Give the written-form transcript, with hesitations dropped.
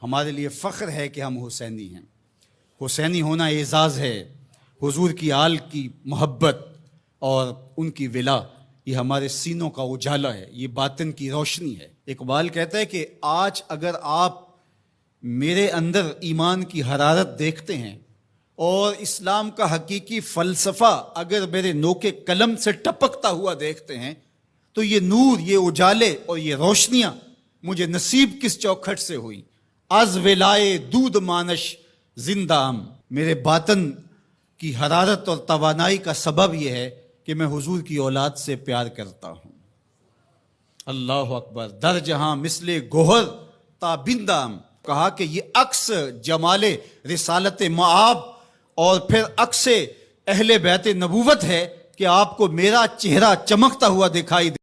ہمارے لیے فخر ہے کہ ہم حسینی ہیں. حسینی ہونا اعزاز ہے. حضور کی آل کی محبت اور ان کی ولا یہ ہمارے سینوں کا اجالا ہے، یہ باطن کی روشنی ہے. اقبال کہتا ہے کہ آج اگر آپ میرے اندر ایمان کی حرارت دیکھتے ہیں اور اسلام کا حقیقی فلسفہ اگر میرے نوک قلم سے ٹپکتا ہوا دیکھتے ہیں تو یہ نور، یہ اجالے اور یہ روشنیاں مجھے نصیب کس چوکھٹ سے ہوئی. از ولائے دودھ مانش زندہم. میرے باطن کی حرارت اور توانائی کا سبب یہ ہے کہ میں حضور کی اولاد سے پیار کرتا ہوں. اللہ اکبر. در جہاں مثل گوہر تابندام. کہا کہ یہ عکس جمال رسالت معاب اور پھر عکس اہل بیت نبوت ہے کہ آپ کو میرا چہرہ چمکتا ہوا دکھائی دے.